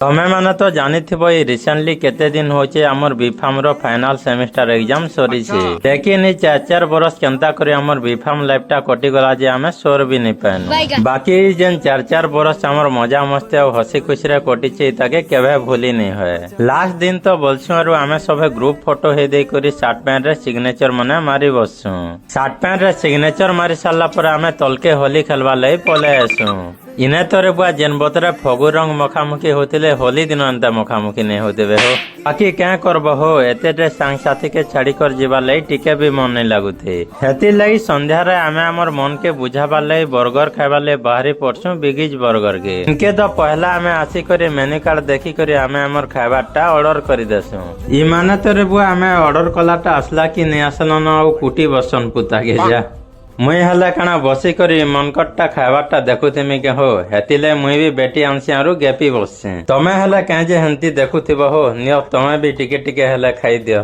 ତମେ ମାନେ ତ ଜାଣିଥିବ ଏଇ ରିସେଣ୍ଟଲି କେତେ ଦିନ ହଉଛି ଆମର ବିଫାର୍ମ ର ଫାଇନାଲ ସେମିଷ୍ଟାର ଏକ୍ଜାମ ସରିଛି। ଦେଖିନି 4 ବରଷ କେନ୍ତା କରି ଆମର ବିଫାର୍ମ ଲାଇଫ ଟା କଟିଗଲା ଯେ ଆମେ ସୋର ବି ନାଇଁ ପାଇନୁ। ବାକି ଯେନ୍ 4 ବରଷ ଆମର ମଜା ମସ୍ତି ଆଉ ହସି ଖୁସିରେ କଟିଛି ତାକେ କେବେ ଭୁଲି ନାଇଁ ହୁଏ। ଲାଷ୍ଟ ଦିନ ତ ବୋଲଛୁ ଆରୁ ଆମେ ସବେ ଗ୍ରୁପ ଫଟୋ ହେଇ ଦେଇ କରି ସାର୍ଟ ପ୍ୟାଣ୍ଟ ରେ ସିଗ୍ନେଚର ମାନେ ମାରି ବସଛୁ। ସାର୍ଟ ପ୍ୟାଣ୍ଟ ରେ ସିଗ୍ନେଚର ମାରି ସାରିଲା ପରେ ଆମେ ତଲକେ ହୋଲି ଖେଲବା ଲାଗି ପଳେଇ ଆସୁ। ଇନେ ତୋରେ ବୁଆ ଯେନ୍ ବତରେ ଫଗୁ ରଙ୍ଗ ମଖାମୁଖି होतिले होली दिन अंता मुखामुखी नहीं होते हो। बाकी क्या करब हो एते सांग साथी के छाड़ी कर जीवा लई टिके भी मन नहीं लगुथे। हेती लई संध्या रे आमे हमर मन के बुझाबा लई बर्गर खाइबा लई बाहरी पड़छू बिगिज बर्गर के। इनके तो पहला आमे आसी करे मेन्यू कार्ड देखी करे आमे हमर खाइबाटा ऑर्डर करी देसु। ई माने तोरे बुआ आमे ऑर्डर कलाटा असला कि नहीं असला न और कुटी बसन पुता के जा। मुई हले काना बसी करी मनकटटा खाइबाटा देखुथिमि के हो हेतिले मुई भी बेटी आनसी आरु गेपी बसछे। तमे हले काहे जे हंती देखुथिबो हो नियो तमे भी टिके टिके हले खाई दियो।